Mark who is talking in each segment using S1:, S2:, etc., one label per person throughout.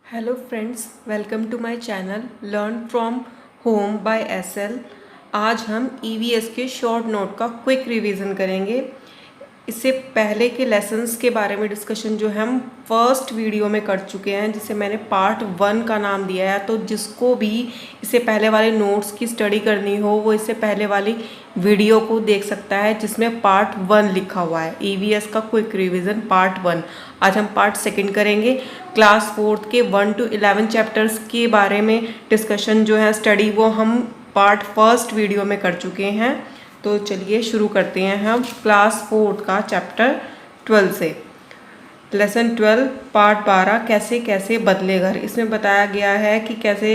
S1: Hello friends, welcome to my channel learn from home by SL. आज हम EVS के short note का quick revision करेंगे। इससे पहले के लेसन्स के बारे में डिस्कशन जो है हम फर्स्ट वीडियो में कर चुके हैं, जिसे मैंने पार्ट 1 का नाम दिया है। तो जिसको भी इससे पहले वाले नोट्स की स्टडी करनी हो वो इससे पहले वाली वीडियो को देख सकता है, जिसमें पार्ट 1 लिखा हुआ है, ईवीएस का क्विक रिवीजन पार्ट 1। आज हम पार्ट 2 करेंगे। क्लास 4 के 1 to 11 चैप्टर्स के बारे में डिस्कशन जो है स्टडी वो हम पार्ट 1 वीडियो में कर चुके हैं। तो चलिए शुरू करते हैं हम क्लास 4 का चैप्टर 12 से। लेसन 12 पार्ट 12 कैसे कैसे बदले घर। इसमें बताया गया है कि कैसे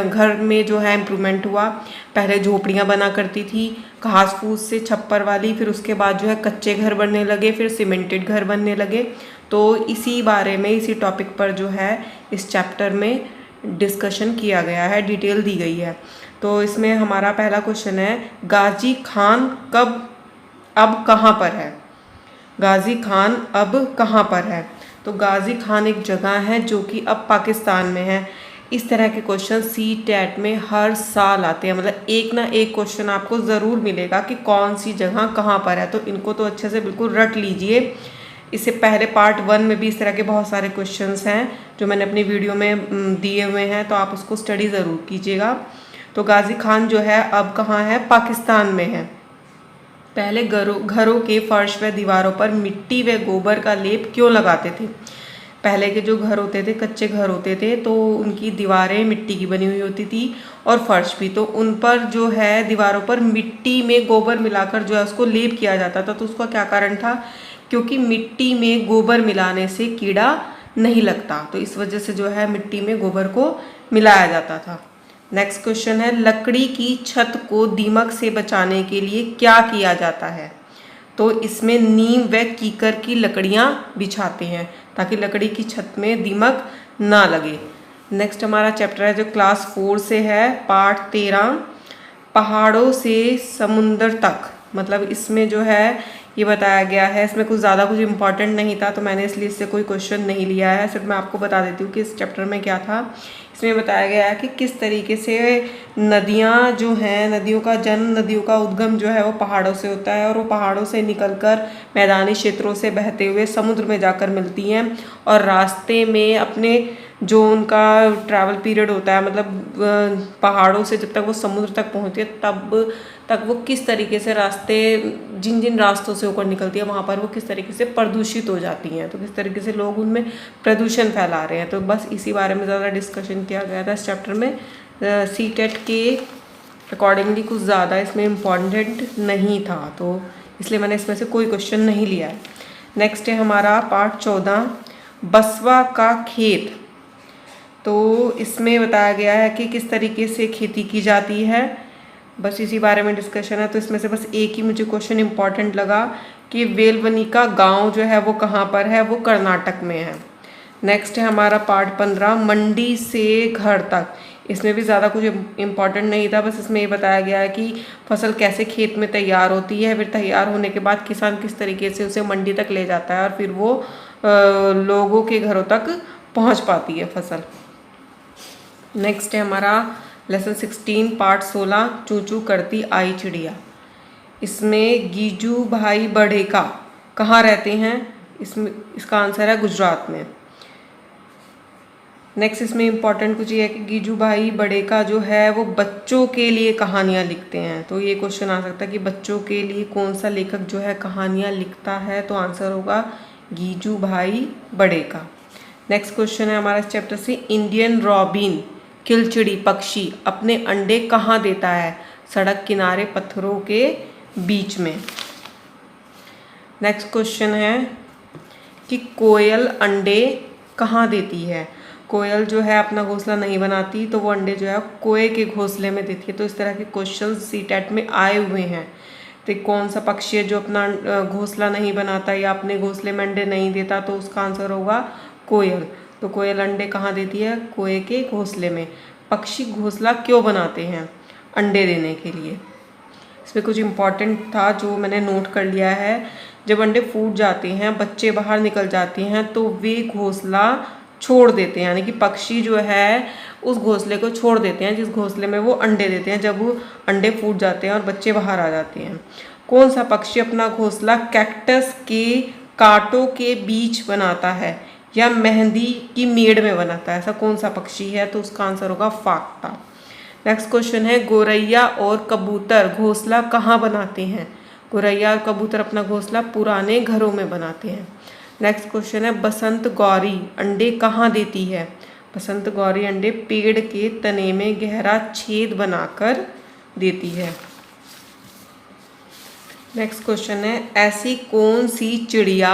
S1: घर में जो है इम्प्रूवमेंट हुआ। पहले झोपड़ियाँ बना करती थी घास फूस से छप्पर वाली, फिर उसके बाद जो है कच्चे घर बनने लगे, फिर सीमेंटेड घर बनने लगे। तो इसी बारे में, इसी टॉपिक पर जो है इस चैप्टर में डिस्कशन किया गया है, डिटेल दी गई है। तो इसमें हमारा पहला क्वेश्चन है, गाजी खान अब कहाँ पर है। गाजी खान अब कहाँ पर है। तो गाजी खान एक जगह है जो कि अब पाकिस्तान में है। इस तरह के क्वेश्चन CTET में हर साल आते हैं, मतलब एक ना एक क्वेश्चन आपको ज़रूर मिलेगा कि कौन सी जगह कहाँ पर है। तो इनको तो अच्छे से बिल्कुल रट लीजिए। इससे पहले पार्ट 1 में भी इस तरह के बहुत सारे क्वेश्चंस हैं जो मैंने अपनी वीडियो में दिए हुए हैं, तो आप उसको स्टडी ज़रूर कीजिएगा। तो गाजी खान जो है अब कहाँ है, पाकिस्तान में है। पहले घरों के फर्श व दीवारों पर मिट्टी व गोबर का लेप क्यों लगाते थे। पहले के जो घर होते थे, कच्चे घर होते थे, तो उनकी दीवारें मिट्टी की बनी हुई होती थी और फर्श भी। तो उन पर जो है दीवारों पर मिट्टी में गोबर मिलाकर जो है उसको लेप किया जाता था। तो उसका क्या कारण था, क्योंकि मिट्टी में गोबर मिलाने से कीड़ा नहीं लगता, तो इस वजह से जो है मिट्टी में गोबर को मिलाया जाता था। नेक्स्ट क्वेश्चन है, लकड़ी की छत को दीमक से बचाने के लिए क्या किया जाता है। तो इसमें नीम व कीकर की लकड़ियाँ बिछाते हैं ताकि लकड़ी की छत में दीमक ना लगे। नेक्स्ट हमारा चैप्टर है जो क्लास 4 से है, पार्ट 13 पहाड़ों से समुंदर तक। मतलब इसमें जो है ये बताया गया है, इसमें कुछ ज़्यादा कुछ इंपॉर्टेंट नहीं था तो मैंने इसलिए इससे कोई क्वेश्चन नहीं लिया है। सिर्फ मैं आपको बता देती हूँ कि इस चैप्टर में क्या था। इसमें बताया गया है कि किस तरीके से नदियाँ जो हैं, नदियों का जन्म, नदियों का उद्गम जो है वो पहाड़ों से होता है, और वो पहाड़ों से निकलकर मैदानी क्षेत्रों से बहते हुए समुद्र में जाकर मिलती हैं। और रास्ते में अपने जो उनका ट्रैवल पीरियड होता है, मतलब पहाड़ों से जब तक वो समुद्र तक पहुँचती है तब तक वो किस तरीके से रास्ते, जिन जिन रास्तों से होकर निकलती है वहाँ पर वो किस तरीके से प्रदूषित हो जाती हैं, तो किस तरीके से लोग उनमें प्रदूषण फैला रहे हैं। तो बस इसी बारे में ज़्यादा डिस्कशन किया गया था इस चैप्टर में। CTET के अकॉर्डिंगली कुछ ज़्यादा इसमें इम्पॉर्टेंट नहीं था, तो इसलिए मैंने इसमें से कोई क्वेश्चन नहीं लिया है। नेक्स्ट है हमारा पार्ट 14 बसवा का खेत। तो इसमें बताया गया है कि किस तरीके से खेती की जाती है, बस इसी बारे में डिस्कशन है। तो इसमें से बस एक ही मुझे क्वेश्चन इम्पॉर्टेंट लगा कि वेलवनी का गांव जो है वो कहाँ पर है, वो कर्नाटक में है। नेक्स्ट है हमारा पार्ट 15 मंडी से घर तक। इसमें भी ज़्यादा कुछ इम्पॉर्टेंट नहीं था, बस इसमें ये बताया गया है कि फसल कैसे खेत में तैयार होती है, फिर तैयार होने के बाद किसान किस तरीके से उसे मंडी तक ले जाता है और फिर वो लोगों के घरों तक पहुँच पाती है फसल। नेक्स्ट है हमारा लेसन 16 पार्ट 16 चू चू करती आई चिड़िया। इसमें गीजू भाई बड़ेका कहाँ रहते हैं, इसका आंसर है गुजरात में। नेक्स्ट इसमें इम्पॉर्टेंट कुछ ये है कि गीजू भाई बड़ेका जो है वो बच्चों के लिए कहानियाँ लिखते हैं। तो ये क्वेश्चन आ सकता है कि बच्चों के लिए कौन सा लेखक जो है कहानियाँ लिखता है, तो आंसर होगा गीजू भाई बड़ेका। नेक्स्ट क्वेश्चन है हमारा इस चैप्टर से, इंडियन रॉबिन खिलचिड़ी पक्षी अपने अंडे कहाँ देता है, सड़क किनारे पत्थरों के बीच में। नेक्स्ट क्वेश्चन है कि कोयल अंडे कहाँ देती है। कोयल जो है अपना घोंसला नहीं बनाती, तो वो अंडे जो है कोए के घोंसले में देती है। तो इस तरह के क्वेश्चन CTET में आए हुए हैं। तो कौन सा पक्षी है जो अपना घोंसला नहीं बनाता या अपने घोंसले में अंडे नहीं देता, तो उसका आंसर होगा कोयल। तो कोयल अंडे कहाँ देती है, कोए के घोंसले में। पक्षी घोंसला क्यों बनाते हैं, अंडे देने के लिए। इसमें कुछ इम्पॉर्टेंट था जो मैंने नोट कर लिया है। जब अंडे फूट जाते हैं, बच्चे बाहर निकल जाते हैं, तो वे घोंसला छोड़ देते हैं, यानी कि पक्षी जो है उस घोंसले को छोड़ देते हैं जिस घोंसले में वो अंडे देते हैं। जब वो अंडे फूट जाते हैं और बच्चे बाहर आ जाते हैं। कौन सा पक्षी अपना घोंसला कैक्टस के कांटों के बीच बनाता है या मेहंदी की मेड़ में बनाता है? ऐसा कौन सा पक्षी है? तो उसका आंसर होगा फाख्ता। नेक्स्ट क्वेश्चन है, गौरैया और कबूतर घोंसला कहाँ बनाते हैं? गौरैया और कबूतर अपना घोंसला पुराने घरों में बनाते हैं। नेक्स्ट क्वेश्चन है, बसंत गौरी अंडे कहाँ देती है? बसंत गौरी अंडे पेड़ के तने में गहरा छेद बनाकर देती है। नेक्स्ट क्वेश्चन है, ऐसी कौन सी चिड़िया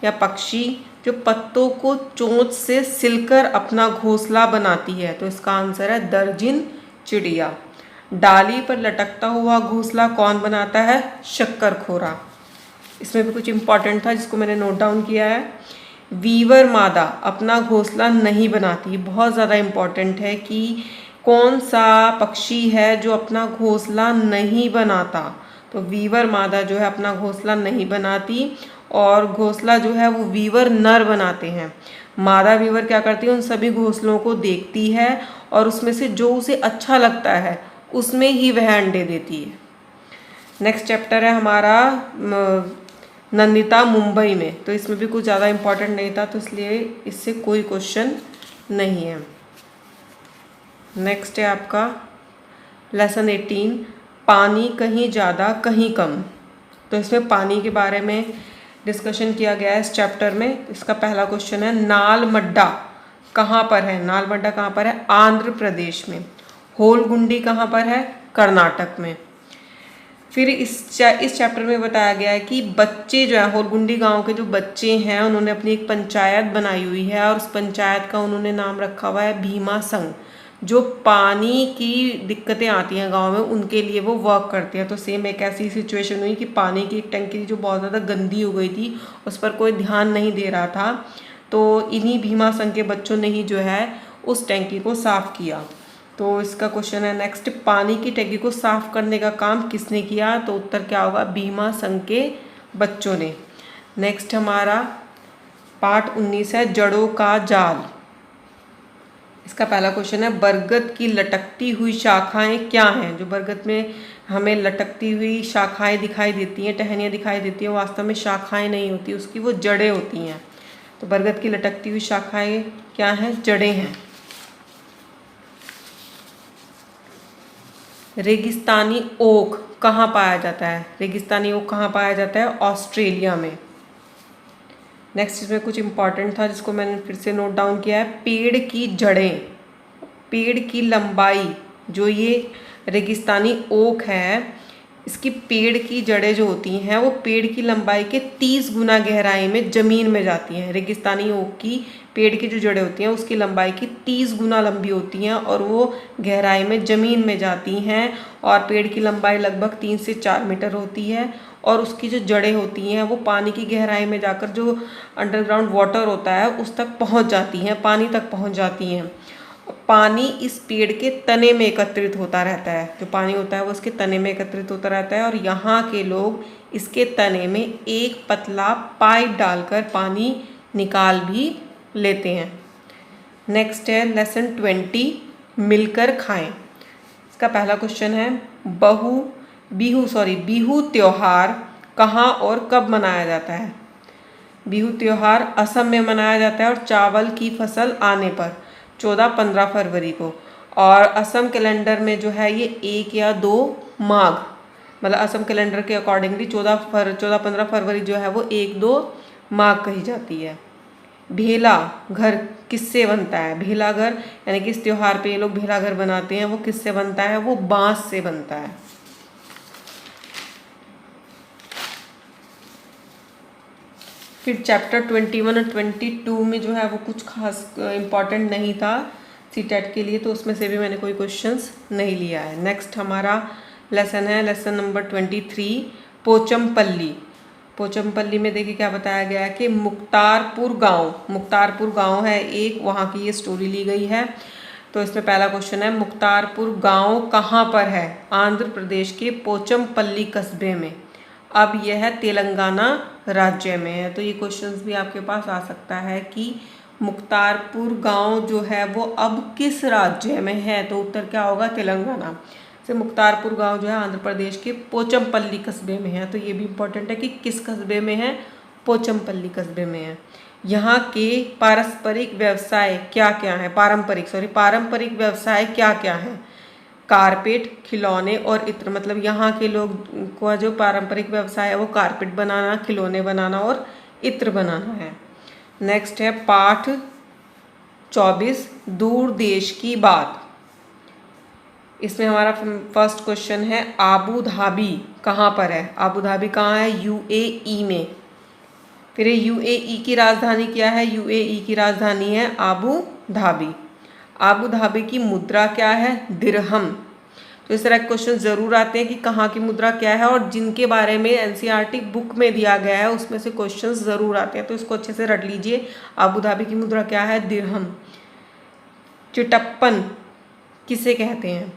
S1: या पक्षी जो पत्तों को चोंच से सिलकर अपना घोंसला बनाती है? तो इसका आंसर है दर्जिन चिड़िया। डाली पर लटकता हुआ घोंसला कौन बनाता है? शक्करखोरा। इसमें भी कुछ इंपॉर्टेंट था जिसको मैंने नोट डाउन किया है। वीवर मादा अपना घोंसला नहीं बनाती। बहुत ज़्यादा इम्पॉर्टेंट है कि कौन सा पक्षी है जो अपना घोंसला नहीं बनाता। तो वीवर मादा जो है अपना घोंसला नहीं बनाती और घोंसला जो है वो वीवर नर बनाते हैं। मादा वीवर क्या करती है, उन सभी घोंसलों को देखती है और उसमें से जो उसे अच्छा लगता है उसमें ही वह अंडे देती है। नेक्स्ट चैप्टर है हमारा नंदिता मुंबई में। तो इसमें भी कुछ ज़्यादा इम्पोर्टेंट नहीं था तो इसलिए इससे कोई क्वेश्चन नहीं है। नेक्स्ट है आपका लेसन 18, पानी कहीं ज़्यादा कहीं कम। तो इसमें पानी के बारे में डिस्कशन किया गया है इस चैप्टर में। इसका पहला क्वेश्चन है, नालमड्डा कहाँ पर है? नालमड्डा कहाँ पर है? आंध्र प्रदेश में। होलगुंडी कहाँ पर है? कर्नाटक में। फिर इस चैप्टर में बताया गया है कि बच्चे जो है होलगुंडी गांव के जो बच्चे हैं उन्होंने अपनी एक पंचायत बनाई हुई है और उस पंचायत का उन्होंने नाम रखा हुआ है भीमा संघ। जो पानी की दिक्कतें आती हैं गांव में उनके लिए वो वर्क करते हैं। तो सेम एक ऐसी सिचुएशन हुई कि पानी की एक टंकी जो बहुत ज़्यादा गंदी हो गई थी, उस पर कोई ध्यान नहीं दे रहा था, तो इन्हीं भीमा संघ के बच्चों ने ही जो है उस टंकी को साफ़ किया। तो इसका क्वेश्चन है नेक्स्ट, पानी की टंकी को साफ़ करने का काम किसने किया? तो उत्तर क्या होगा? भीमा संघ के बच्चों ने। नेक्स्ट हमारा पार्ट 19 है, जड़ों का जाल। इसका पहला क्वेश्चन है, बरगद की लटकती हुई शाखाएं क्या हैं? जो बरगद में हमें लटकती हुई शाखाएं दिखाई देती हैं, टहनियाँ दिखाई देती हैं, वास्तव में शाखाएं नहीं होती, उसकी वो जड़ें होती हैं। तो बरगद की लटकती हुई शाखाएं क्या हैं? जड़ें हैं। रेगिस्तानी ओक कहाँ पाया जाता है? रेगिस्तानी ओक कहाँ पाया जाता है? ऑस्ट्रेलिया में। नेक्स्ट इसमें कुछ इंपॉर्टेंट था जिसको मैंने फिर से नोट डाउन किया है। पेड़ की जड़ें, पेड़ की लंबाई, जो ये रेगिस्तानी ओक है इसकी पेड़ की जड़ें जो होती हैं वो पेड़ की लंबाई के 30 गुना गहराई में ज़मीन में जाती हैं। रेगिस्तानी ओक की पेड़ की जो जड़ें होती हैं उसकी लंबाई की 30 गुना लंबी होती हैं और वो गहराई में ज़मीन में जाती हैं और पेड़ की लंबाई लगभग 3 से 4 मीटर होती है और उसकी जो जड़ें होती हैं वो पानी की गहराई में जाकर जो अंडरग्राउंड वाटर होता है उस तक पहुँच जाती हैं, पानी तक पहुँच जाती हैं। पानी इस पेड़ के तने में एकत्रित होता रहता है, जो पानी होता है वो इसके तने में एकत्रित होता रहता है और यहाँ के लोग इसके तने में एक पतला पाइप डालकर पानी निकाल भी लेते हैं। नेक्स्ट है लेसन 20, मिलकर खाएं। इसका पहला क्वेश्चन है, बिहू त्योहार कहाँ और कब मनाया जाता है? बिहू त्योहार असम में मनाया जाता है और चावल की फसल आने पर 14-15 फरवरी को। और असम कैलेंडर में जो है ये 1 या 2 माघ, मतलब असम कैलेंडर के अकॉर्डिंगली 14-15 फरवरी जो है वो 1-2 माघ कही जाती है। भेला घर किससे बनता है? भेला घर यानी कि इस त्योहार पे ये लोग भेला घर बनाते हैं, वो किससे बनता है? वो बांस से बनता है। फिर चैप्टर 21 और 22 में जो है वो कुछ खास इम्पॉर्टेंट नहीं था सीटेट के लिए, तो उसमें से भी मैंने कोई क्वेश्चंस नहीं लिया है। नेक्स्ट हमारा लेसन है लेसन नंबर 23, पोचमपल्ली। पोचमपल्ली में देखिए क्या बताया गया है कि मुख्तारपुर गांव है एक, वहाँ की ये स्टोरी ली गई है। तो इसमें पहला क्वेश्चन है, मुख्तारपुर गांव कहाँ पर है? आंध्र प्रदेश के पोचमपल्ली कस्बे में। अब यह तेलंगाना राज्य में है। तो ये क्वेश्चंस भी आपके पास आ सकता है कि मुख्तारपुर गांव जो है वो अब किस राज्य में है? तो उत्तर क्या होगा? तेलंगाना। से मुख्तारपुर गांव जो है आंध्र प्रदेश के पोचमपल्ली कस्बे में है। तो ये भी इम्पोर्टेंट है कि किस कस्बे में है? पोचमपल्ली कस्बे में है। यहाँ के पारंपरिक व्यवसाय क्या क्या है? पारंपरिक व्यवसाय क्या क्या है? कारपेट, खिलौने और इत्र। मतलब यहाँ के लोग का जो पारंपरिक व्यवसाय है वो कारपेट बनाना, खिलौने बनाना और इत्र बनाना है। नेक्स्ट है पाठ 24, दूर देश की बात। इसमें हमारा फर्स्ट क्वेश्चन है आबू धाबी कहाँ पर है? आबू धाबी कहाँ है? यूएई में। फिर यूएई की राजधानी क्या है? यूएई की राजधानी है आबू धाबी। आबू धाबी की मुद्रा क्या है? दिरहम। तो इस तरह के क्वेश्चन ज़रूर आते हैं कि कहाँ की मुद्रा क्या है, और जिनके बारे में एनसीईआरटी बुक में दिया गया है उसमें से क्वेश्चन ज़रूर आते हैं, तो इसको अच्छे से रट लीजिए। आबू धाबी की मुद्रा क्या है? दिरहम। चिटप्पन किसे कहते हैं?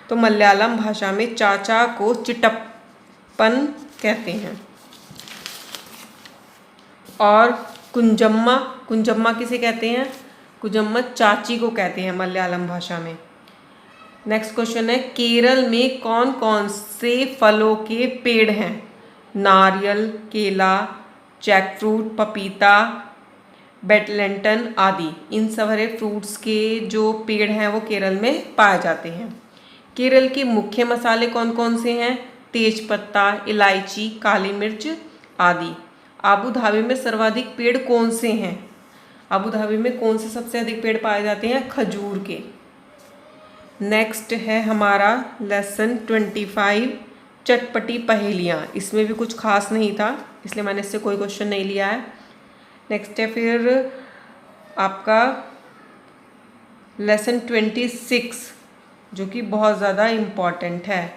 S1: तो मलयालम भाषा में चाचा को चिटप्पन कहते हैं। और कुंजम्मा किसे कहते हैं? कुंजम्मा चाची को कहते हैं मलयालम भाषा में। नेक्स्ट क्वेश्चन है केरल में कौन कौन से फलों के पेड़ हैं? नारियल, केला, जैकफ्रूट, पपीता, बेटलेंटन आदि। इन सारे फ्रूट्स के जो पेड़ हैं वो केरल में पाए जाते हैं। केरल के मुख्य मसाले कौन कौन से हैं? तेज पत्ता, इलायची, काली मिर्च आदि। आबू धाबी में सर्वाधिक पेड़ कौन से हैं? आबू धाबी में कौन से सबसे अधिक पेड़ पाए जाते हैं? खजूर के। नेक्स्ट है हमारा लेसन 25, चटपटी पहेलियाँ। इसमें भी कुछ खास नहीं था इसलिए मैंने इससे कोई क्वेश्चन नहीं लिया है। नेक्स्ट है फिर आपका लेसन 26 जो कि बहुत ज़्यादा इम्पॉर्टेंट है।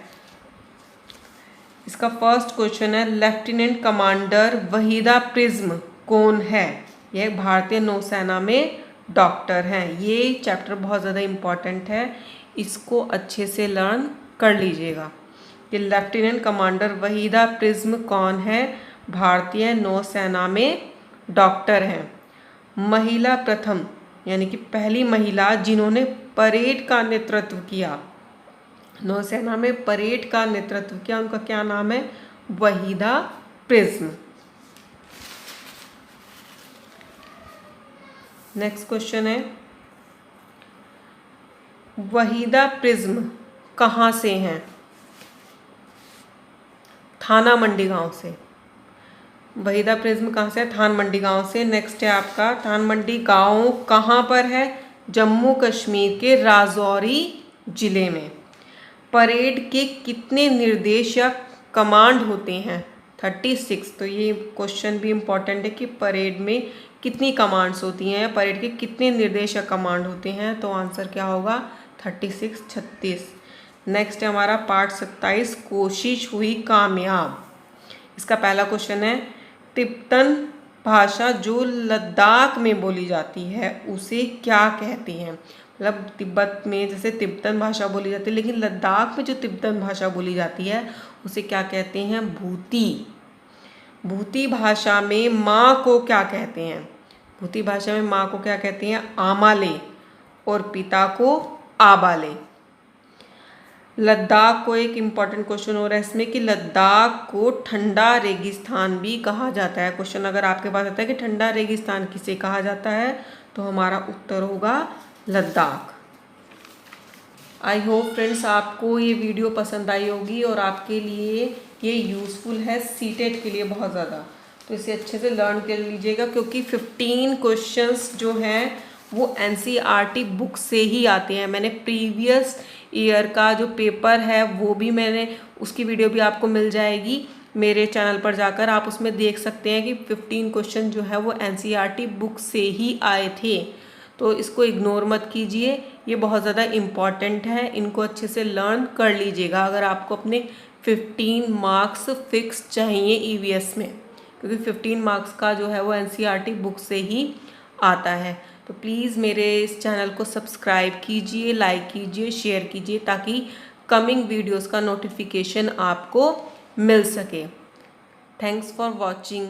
S1: इसका फर्स्ट क्वेश्चन है लेफ्टिनेंट कमांडर वहीदा प्रिज्म कौन है? यह भारतीय नौसेना में डॉक्टर हैं। ये चैप्टर बहुत ज़्यादा इम्पॉर्टेंट है, इसको अच्छे से लर्न कर लीजिएगा। कि लेफ्टिनेंट कमांडर वहीदा प्रिज्म कौन है? भारतीय नौसेना में डॉक्टर हैं। महिला प्रथम यानी कि पहली महिला जिन्होंने परेड का नेतृत्व किया, नौसेना में परेड का नेतृत्व किया, उनका क्या नाम है? वहीदा प्रिज्म। नेक्स्ट क्वेश्चन है वहीदा प्रिज्म कहाँ से हैं? थाना मंडी गांव से। वहीदा प्रिज्म कहाँ से? थान मंडी गांव से। नेक्स्ट है आपका थान मंडी गांव कहाँ पर है? जम्मू कश्मीर के राजौरी जिले में। परेड के कितने निर्देशक कमांड होते हैं? 36। तो ये क्वेश्चन भी इम्पॉर्टेंट है कि परेड में कितनी कमांड्स होती हैं, परेड के कितने निर्देशक कमांड होते हैं? तो आंसर क्या होगा? 36। नेक्स्ट है हमारा पार्ट 27, कोशिश हुई कामयाब। इसका पहला क्वेश्चन है तिब्बतन भाषा जो लद्दाख में बोली जाती है उसे क्या कहते हैं? मतलब तिब्बत में जैसे तिब्बतन भाषा बोली जाती है, लेकिन लद्दाख में जो तिब्बतन भाषा बोली जाती है उसे क्या कहते हैं? भूती। भूती भाषा में माँ को क्या कहते हैं? भूती भाषा में माँ को क्या कहते हैं? आमाले। और पिता को आबाले। लद्दाख को एक इम्पॉर्टेंट क्वेश्चन हो रहा है इसमें कि लद्दाख को ठंडा रेगिस्तान भी कहा जाता है। क्वेश्चन अगर आपके पास आता है कि ठंडा रेगिस्तान किसे कहा जाता है, तो हमारा उत्तर होगा लद्दाख। आई होप फ्रेंड्स आपको ये वीडियो पसंद आई होगी और आपके लिए ये यूज़फुल है सीटेट के लिए बहुत ज़्यादा। तो इसे अच्छे से लर्न कर लीजिएगा क्योंकि 15 क्वेश्चंस जो हैं वो एनसीईआरटी बुक से ही आते हैं। मैंने प्रीवियस ईयर का जो पेपर है वो भी मैंने उसकी वीडियो भी आपको मिल जाएगी मेरे चैनल पर जाकर, आप उसमें देख सकते हैं कि 15 क्वेश्चन जो है वो एनसीईआरटी बुक से ही आए थे। तो इसको इग्नोर मत कीजिए, ये बहुत ज़्यादा इम्पॉर्टेंट है, इनको अच्छे से लर्न कर लीजिएगा अगर आपको अपने 15 मार्क्स फिक्स चाहिए ईवीएस में, क्योंकि 15 मार्क्स का जो है वो एनसीईआरटी बुक से ही आता है। तो प्लीज़ मेरे इस चैनल को सब्सक्राइब कीजिए, लाइक कीजिए, शेयर कीजिए ताकि कमिंग वीडियोस का नोटिफिकेशन आपको मिल सके। Thanks for watching.